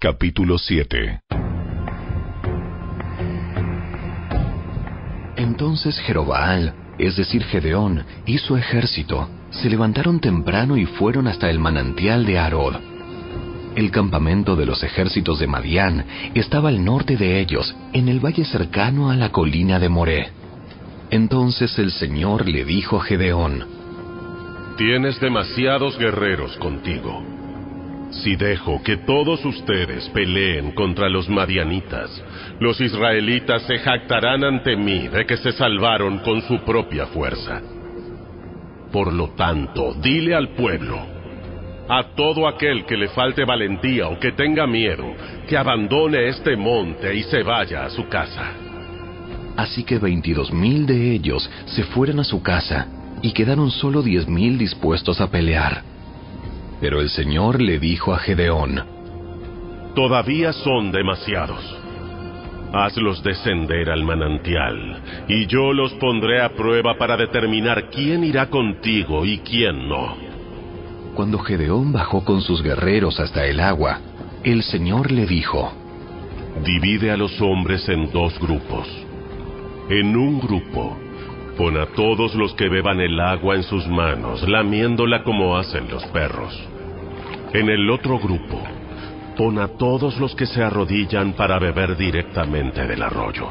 Capítulo 7. Entonces Jerobbaal, es decir Gedeón, y su ejército, se levantaron temprano y fueron hasta el manantial de Harod. El campamento de los ejércitos de Madián estaba al norte de ellos, en el valle cercano a la colina de Moré. Entonces el Señor le dijo a Gedeón: Tienes demasiados guerreros contigo. Si dejo que todos ustedes peleen contra los madianitas, los israelitas se jactarán ante mí de que se salvaron con su propia fuerza. Por lo tanto, dile al pueblo, a todo aquel que le falte valentía o que tenga miedo, que abandone este monte y se vaya a su casa. Así que 22,000 de ellos se fueron a su casa, y quedaron solo 10,000 dispuestos a pelear. Pero el Señor le dijo a Gedeón: Todavía son demasiados. Hazlos descender al manantial, y yo los pondré a prueba para determinar quién irá contigo y quién no. Cuando Gedeón bajó con sus guerreros hasta el agua, el Señor le dijo: Divide a los hombres en 2 grupos. En un grupo, pon a todos los que beban el agua en sus manos, lamiéndola como hacen los perros. En el otro grupo, pon a todos los que se arrodillan para beber directamente del arroyo.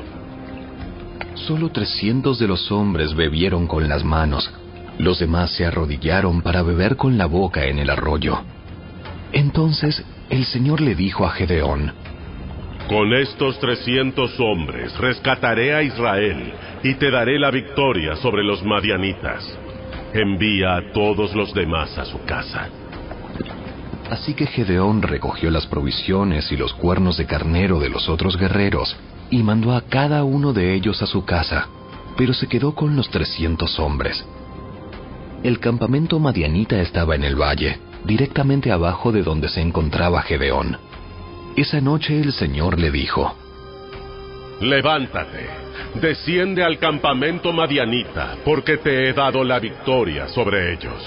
Solo 300 de los hombres bebieron con las manos. Los demás se arrodillaron para beber con la boca en el arroyo. Entonces el Señor le dijo a Gedeón: Con estos 300 hombres rescataré a Israel y te daré la victoria sobre los madianitas. Envía a todos los demás a su casa. Así que Gedeón recogió las provisiones y los cuernos de carnero de los otros guerreros y mandó a cada uno de ellos a su casa, pero se quedó con los 300 hombres. El campamento madianita estaba en el valle, directamente abajo de donde se encontraba Gedeón. Esa noche el Señor le dijo: Levántate, desciende al campamento madianita, porque te he dado la victoria sobre ellos.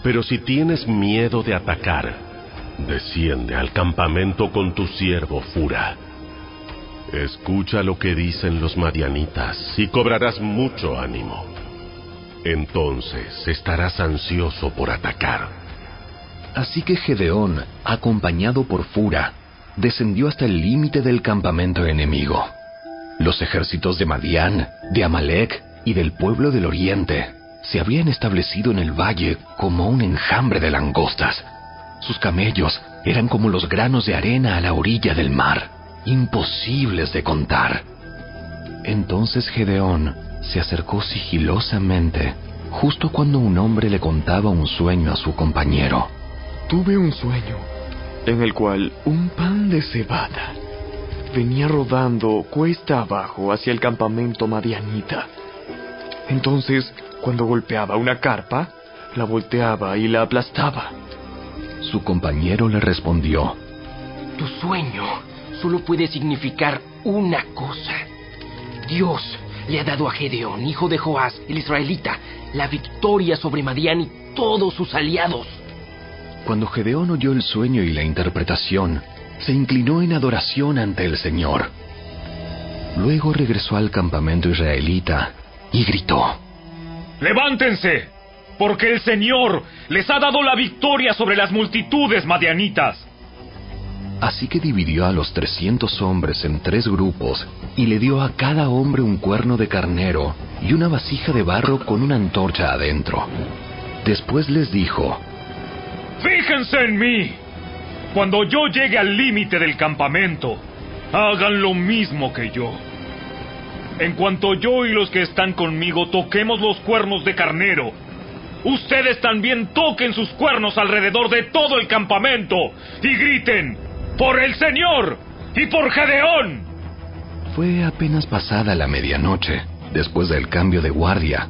Pero si tienes miedo de atacar, desciende al campamento con tu siervo Fura. Escucha lo que dicen los madianitas y cobrarás mucho ánimo. Entonces estarás ansioso por atacar. Así que Gedeón, acompañado por Fura, descendió hasta el límite del campamento enemigo. Los ejércitos de Madián, de Amalec y del pueblo del oriente se habían establecido en el valle como un enjambre de langostas. Sus camellos eran como los granos de arena a la orilla del mar, imposibles de contar. Entonces Gedeón se acercó sigilosamente, justo cuando un hombre le contaba un sueño a su compañero. Tuve un sueño en el cual un pan de cebada venía rodando cuesta abajo hacia el campamento madianita. Entonces, cuando golpeaba una carpa, la volteaba y la aplastaba. Su compañero le respondió: Tu sueño solo puede significar una cosa. Dios le ha dado a Gedeón, hijo de Joás, el israelita, la victoria sobre Madián y todos sus aliados. Cuando Gedeón oyó el sueño y la interpretación, se inclinó en adoración ante el Señor. Luego regresó al campamento israelita y gritó: ¡Levántense! Porque el Señor les ha dado la victoria sobre las multitudes madianitas. Así que dividió a los 300 hombres en 3 grupos y le dio a cada hombre un cuerno de carnero y una vasija de barro con una antorcha adentro. Después les dijo: ¡Fíjense en mí! Cuando yo llegue al límite del campamento, hagan lo mismo que yo. En cuanto yo y los que están conmigo toquemos los cuernos de carnero, ustedes también toquen sus cuernos alrededor de todo el campamento y griten: ¡Por el Señor y por Gedeón! Fue apenas pasada la medianoche, después del cambio de guardia,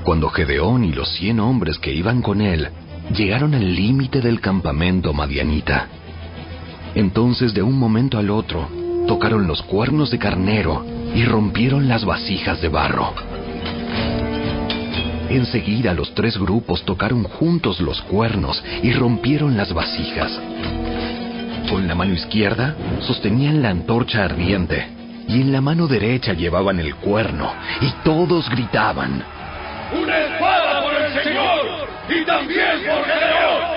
cuando Gedeón y los 100 hombres que iban con él llegaron al límite del campamento madianita. Entonces, de un momento al otro, tocaron los cuernos de carnero y rompieron las vasijas de barro. Enseguida los 3 grupos tocaron juntos los cuernos y rompieron las vasijas. Con la mano izquierda sostenían la antorcha ardiente y en la mano derecha llevaban el cuerno, y todos gritaban: ¡Una espada por el Señor y también por Gedeón!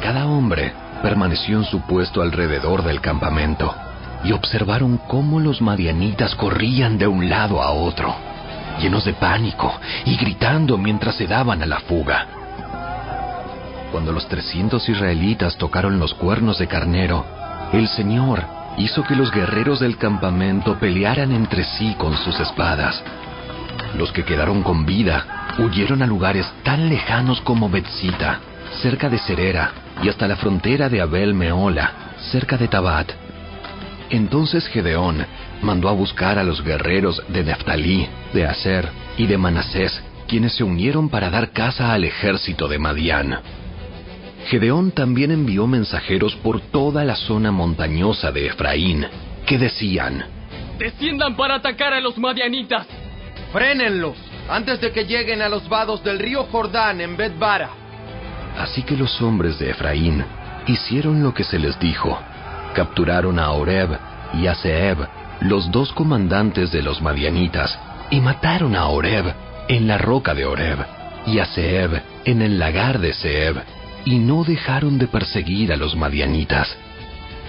Cada hombre permaneció en su puesto alrededor del campamento y observaron cómo los madianitas corrían de un lado a otro, llenos de pánico y gritando mientras se daban a la fuga. Cuando los 300 israelitas tocaron los cuernos de carnero, el Señor hizo que los guerreros del campamento pelearan entre sí con sus espadas. Los que quedaron con vida huyeron a lugares tan lejanos como Betzita, cerca de Serera, y hasta la frontera de Abel Mehola, cerca de Tabat. Entonces Gedeón mandó a buscar a los guerreros de Neftalí, de Aser y de Manasés, quienes se unieron para dar caza al ejército de Madián. Gedeón también envió mensajeros por toda la zona montañosa de Efraín, que decían: ¡Desciendan para atacar a los madianitas! ¡Frénenlos antes de que lleguen a los vados del río Jordán en Bet-bara! Así que los hombres de Efraín hicieron lo que se les dijo. Capturaron a Oreb y a Zeeb, los dos comandantes de los madianitas, y mataron a Oreb en la roca de Oreb y a Zeeb en el lagar de Zeeb, y no dejaron de perseguir a los madianitas.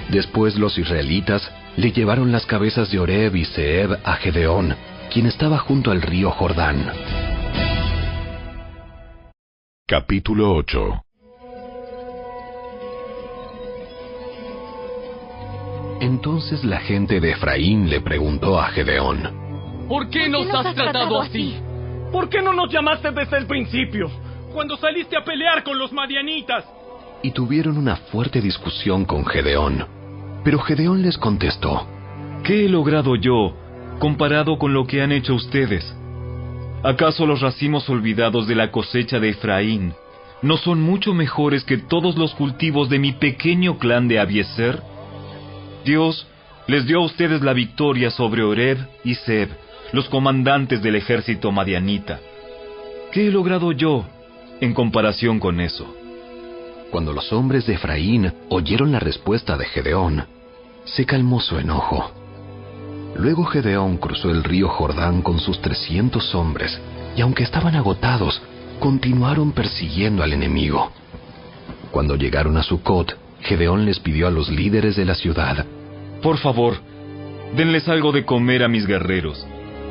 Después los israelitas le llevaron las cabezas de Oreb y Zeeb a Gedeón, quien estaba junto al río Jordán. Capítulo 8. Entonces la gente de Efraín le preguntó a Gedeón: ¿Por qué nos has tratado así? ¿Por qué no nos llamaste desde el principio, cuando saliste a pelear con los madianitas? Y tuvieron una fuerte discusión con Gedeón. Pero Gedeón les contestó: ¿Qué he logrado yo comparado con lo que han hecho ustedes? ¿Acaso los racimos olvidados de la cosecha de Efraín no son mucho mejores que todos los cultivos de mi pequeño clan de Abiezer? Dios les dio a ustedes la victoria sobre Oreb y Zeeb, los comandantes del ejército madianita. ¿Qué he logrado yo en comparación con eso? Cuando los hombres de Efraín oyeron la respuesta de Gedeón, se calmó su enojo. Luego Gedeón cruzó el río Jordán con sus 300 hombres, y aunque estaban agotados, continuaron persiguiendo al enemigo. Cuando llegaron a Sucot, Gedeón les pidió a los líderes de la ciudad: por favor, denles algo de comer a mis guerreros.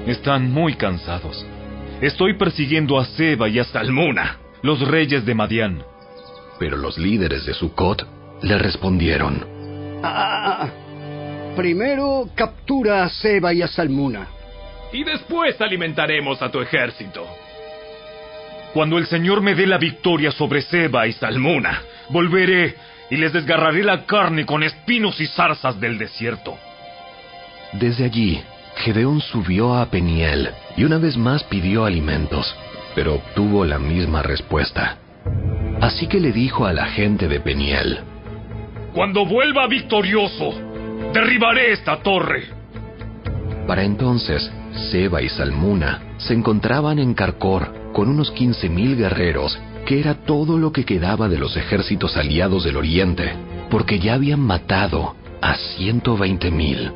Están muy cansados. Estoy persiguiendo a Seba y a Salmuna, los reyes de Madián. Pero los líderes de Sucot le respondieron: primero captura a Seba y a Salmuna, y después alimentaremos a tu ejército. Cuando el Señor me dé la victoria sobre Seba y Salmuna, volveré y les desgarraré la carne con espinos y zarzas del desierto. Desde allí, Gedeón subió a Peniel y una vez más pidió alimentos, pero obtuvo la misma respuesta. Así que le dijo a la gente de Peniel: cuando vuelva victorioso, derribaré esta torre. Para entonces, Seba y Salmuna se encontraban en Carcor con unos 15,000 guerreros, que era todo lo que quedaba de los ejércitos aliados del oriente, porque ya habían matado a 120,000.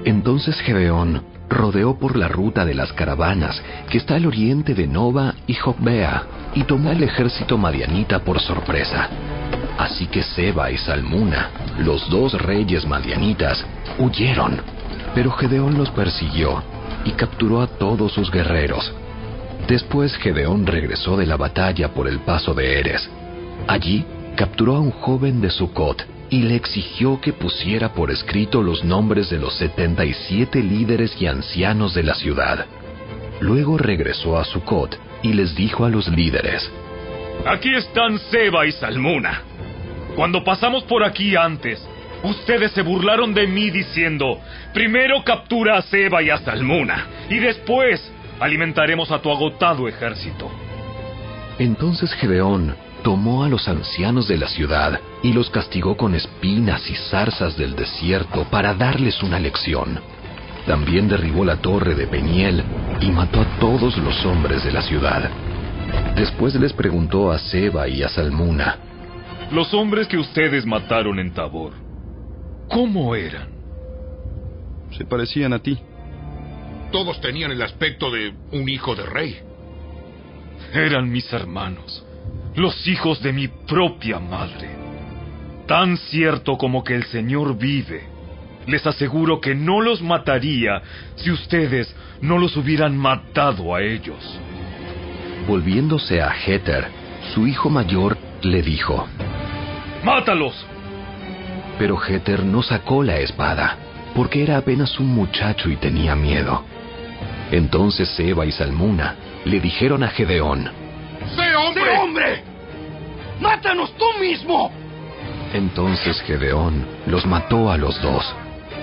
Entonces Gedeón rodeó por la ruta de las caravanas, que está al oriente de Noba y Jocbea, y tomó al ejército madianita por sorpresa. Así que Seba y Salmuna, los dos reyes madianitas, huyeron, pero Gedeón los persiguió y capturó a todos sus guerreros. Después Gedeón regresó de la batalla por el paso de Eres. Allí capturó a un joven de Sucot y le exigió que pusiera por escrito los nombres de los 77 líderes y ancianos de la ciudad. Luego regresó a Sucot y les dijo a los líderes: aquí están Seba y Salmuna. Cuando pasamos por aquí antes, ustedes se burlaron de mí diciendo: primero captura a Seba y a Salmuna, y después alimentaremos a tu agotado ejército. Entonces Gedeón tomó a los ancianos de la ciudad y los castigó con espinas y zarzas del desierto para darles una lección. También derribó la torre de Peniel y mató a todos los hombres de la ciudad. Después les preguntó a Seba y a Salmuna: Los hombres que ustedes mataron en Tabor, ¿cómo eran? Se parecían a ti. Todos tenían el aspecto de un hijo de rey. Eran mis hermanos, los hijos de mi propia madre. Tan cierto como que el Señor vive, les aseguro que no los mataría si ustedes no los hubieran matado a ellos. Volviéndose a Jeter, su hijo mayor, le dijo: ¡Mátalos! Pero Jeter no sacó la espada, porque era apenas un muchacho y tenía miedo. Entonces Seba y Salmuna le dijeron a Gedeón: ¡Sé hombre! ¡Sé hombre! ¡Mátanos tú mismo! Entonces Gedeón los mató a los dos,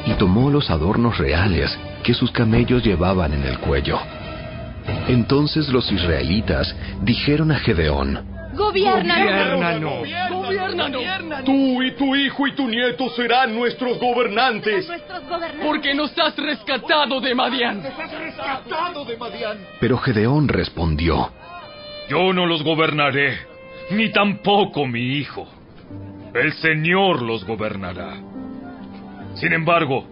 y tomó los adornos reales que sus camellos llevaban en el cuello. Entonces los israelitas dijeron a Gedeón: ¡Gobiérnanos! Tú y tu hijo y tu nieto serán nuestros gobernantes. Porque nos has rescatado de Madián. Pero Gedeón respondió: Yo no los gobernaré, ni tampoco mi hijo. El Señor los gobernará. Sin embargo,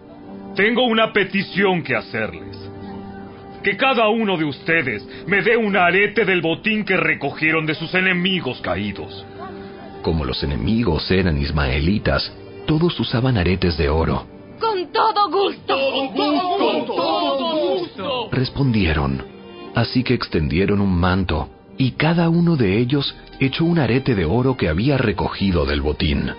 tengo una petición que hacerles. Que cada uno de ustedes me dé un arete del botín que recogieron de sus enemigos caídos. Como los enemigos eran ismaelitas, todos usaban aretes de oro. ¡Con todo gusto! ¡Con todo gusto! Respondieron. Así que extendieron un manto, y cada uno de ellos echó un arete de oro que había recogido del botín.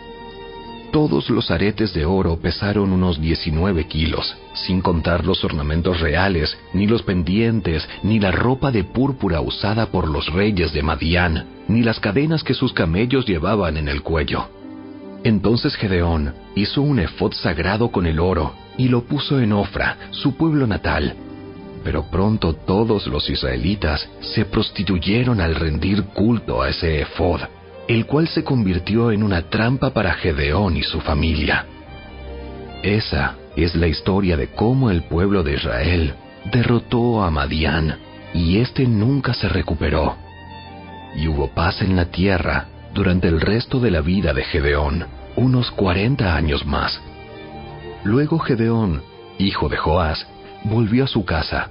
Todos los aretes de oro pesaron unos 19 kilos, sin contar los ornamentos reales, ni los pendientes, ni la ropa de púrpura usada por los reyes de Madián, ni las cadenas que sus camellos llevaban en el cuello. Entonces Gedeón hizo un efod sagrado con el oro, y lo puso en Ofra, su pueblo natal. Pero pronto todos los israelitas se prostituyeron al rendir culto a ese efod, el cual se convirtió en una trampa para Gedeón y su familia. Esa es la historia de cómo el pueblo de Israel derrotó a Madián, y éste nunca se recuperó. Y hubo paz en la tierra durante el resto de la vida de Gedeón, unos 40 años más. Luego Gedeón, hijo de Joás, volvió a su casa.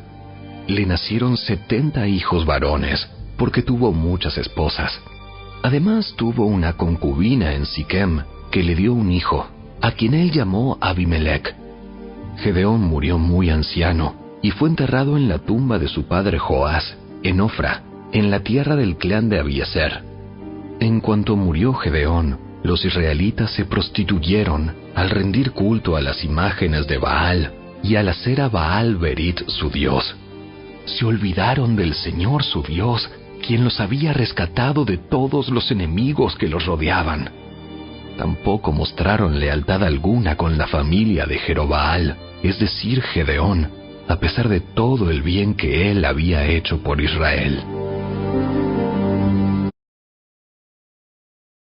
Le nacieron 70 hijos varones, porque tuvo muchas esposas. Además tuvo una concubina en Siquem, que le dio un hijo, a quien él llamó Abimelech. Gedeón murió muy anciano, y fue enterrado en la tumba de su padre Joás, en Ofra, en la tierra del clan de Abiezer. En cuanto murió Gedeón, los israelitas se prostituyeron al rendir culto a las imágenes de Baal, y al hacer a Baal Berit su dios. Se olvidaron del Señor su Dios, quien los había rescatado de todos los enemigos que los rodeaban. Tampoco mostraron lealtad alguna con la familia de Jerobaal, es decir, Gedeón, a pesar de todo el bien que él había hecho por Israel.